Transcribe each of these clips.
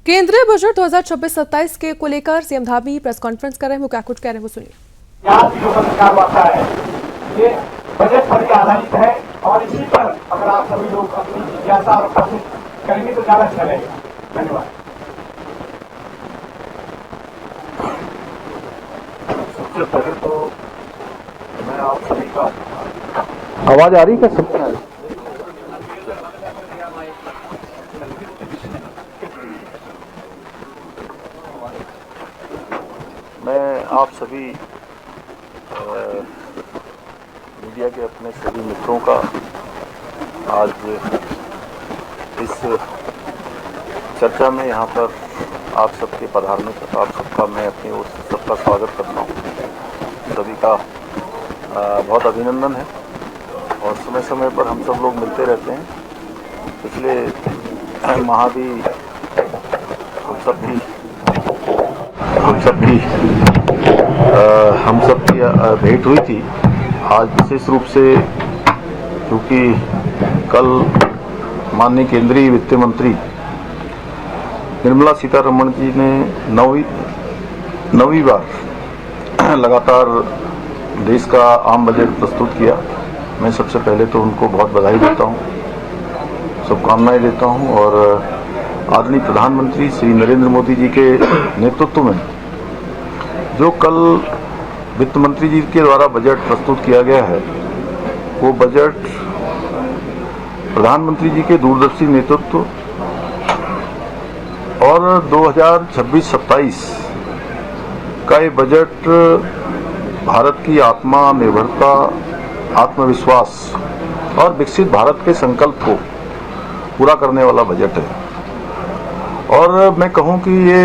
केंद्रीय बजट 2026-27 के को लेकर सीएम धामी प्रेस कॉन्फ्रेंस कर रहे हैं। वो क्या कुछ कह रहे हैं वो सुनिए। आज जो सरकार वार्ता है ये बजट पर ही आधारित है और इसी पर अगर आप सभी लोग अपनी जिज्ञासा और प्रश्न करेंगे तो ज्यादा अच्छा रहेगा। धन्यवाद। सबसे पहले तो मैं आप सभी का आवाज आ रही है क्या? सबसे आ रही? मैं आप सभी मीडिया के अपने सभी मित्रों का आज इस चर्चा में यहाँ पर आप सबके पधारने पर आप सबका मैं अपनी ओर से सबका स्वागत करता हूँ। सभी का बहुत अभिनंदन है और समय समय पर हम सब लोग मिलते रहते हैं। पिछले माह भी हम सब की भेंट हुई थी। आज विशेष रूप से क्योंकि कल माननीय केंद्रीय वित्त मंत्री निर्मला सीतारमण जी ने नौवीं बार लगातार देश का आम बजट प्रस्तुत किया। मैं सबसे पहले तो उनको बहुत बधाई देता हूँ, शुभकामनाएं देता हूँ और आदरणीय प्रधानमंत्री श्री नरेंद्र मोदी जी के नेतृत्व में जो कल वित्त मंत्री जी के द्वारा बजट प्रस्तुत किया गया है, वो बजट प्रधानमंत्री जी के दूरदर्शी नेतृत्व और 2026-27 का ये बजट भारत की आत्मा निर्भरता, आत्मविश्वास और विकसित भारत के संकल्प को पूरा करने वाला बजट है। और मैं कहूँ कि ये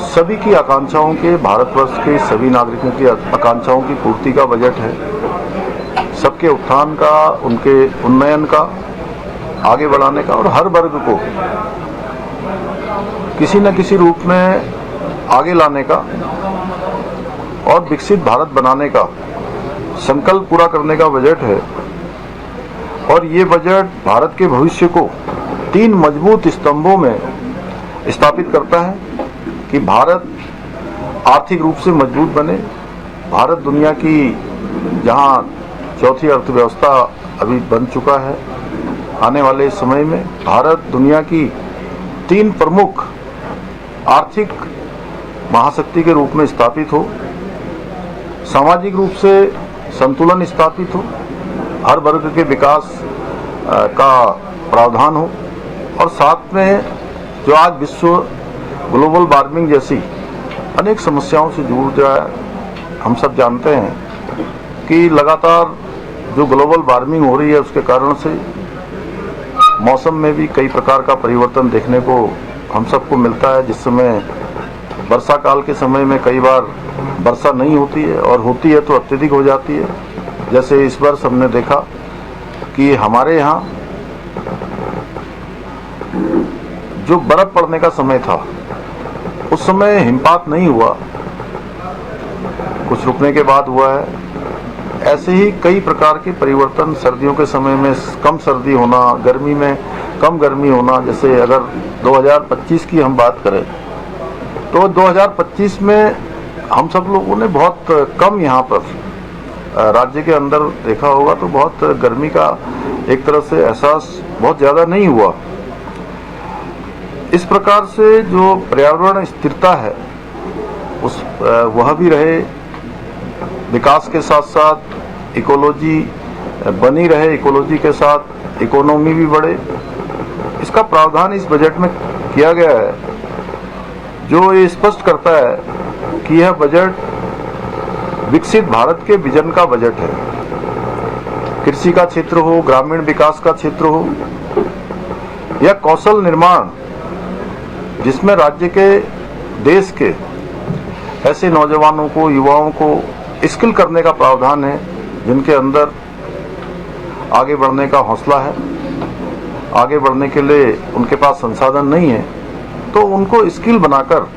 सभी की आकांक्षाओं के, भारतवर्ष के सभी नागरिकों की आकांक्षाओं की पूर्ति का बजट है। सबके उत्थान का, उनके उन्नयन का, आगे बढ़ाने का और हर वर्ग को किसी न किसी रूप में आगे लाने का और विकसित भारत बनाने का संकल्प पूरा करने का बजट है। और ये बजट भारत के भविष्य को 3 मजबूत स्तंभों में स्थापित करता है कि भारत आर्थिक रूप से मजबूत बने। भारत दुनिया की जहां चौथी अर्थव्यवस्था अभी बन चुका है, आने वाले समय में भारत दुनिया की 3 प्रमुख आर्थिक महाशक्ति के रूप में स्थापित हो, सामाजिक रूप से संतुलन स्थापित हो, हर वर्ग के विकास का प्रावधान हो और साथ में जो आज विश्व ग्लोबल वार्मिंग जैसी अनेक समस्याओं से जूझ रहा है। हम सब जानते हैं कि लगातार जो ग्लोबल वार्मिंग हो रही है उसके कारण से मौसम में भी कई प्रकार का परिवर्तन देखने को हम सबको मिलता है। जिस समय वर्षा काल के समय में कई बार वर्षा नहीं होती है और होती है तो अत्यधिक हो जाती है। जैसे इस वर्ष हमने देखा कि हमारे यहाँ जो बर्फ पड़ने का समय था उस समय हिमपात नहीं हुआ, कुछ रुकने के बाद हुआ है। ऐसे ही कई प्रकार के परिवर्तन, सर्दियों के समय में कम सर्दी होना, गर्मी में कम गर्मी होना। जैसे अगर 2025 की हम बात करें तो 2025 में हम सब लोगों ने बहुत कम यहाँ पर राज्य के अंदर देखा होगा तो बहुत गर्मी का एक तरह से एहसास बहुत ज़्यादा नहीं हुआ। इस प्रकार से जो पर्यावरण स्थिरता है उस वह भी रहे, विकास के साथ साथ इकोलॉजी बनी रहे, इकोलॉजी के साथ इकोनॉमी भी बढ़े। इसका प्रावधान इस बजट में किया गया है जो ये स्पष्ट करता है कि यह बजट विकसित भारत के विजन का बजट है। कृषि का क्षेत्र हो, ग्रामीण विकास का क्षेत्र हो या कौशल निर्माण, जिसमें राज्य के, देश के ऐसे नौजवानों को, युवाओं को स्किल करने का प्रावधान है जिनके अंदर आगे बढ़ने का हौसला है, आगे बढ़ने के लिए उनके पास संसाधन नहीं है, तो उनको स्किल बनाकर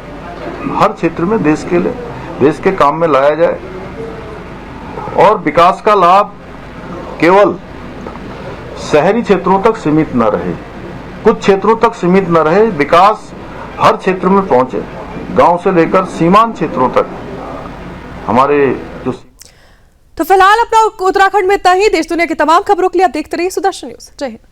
हर क्षेत्र में देश के लिए, देश के काम में लाया जाए। और विकास का लाभ केवल शहरी क्षेत्रों तक सीमित न रहे, कुछ क्षेत्रों तक सीमित न रहे। विकास हर क्षेत्र में पहुंचे, गांव से लेकर सीमांत क्षेत्रों तक हमारे जो। तो फिलहाल अपना उत्तराखंड में इतना ही। देश दुनिया की तमाम खबरों के लिए आप देखते रहिए सुदर्शन न्यूज। जय हिंद।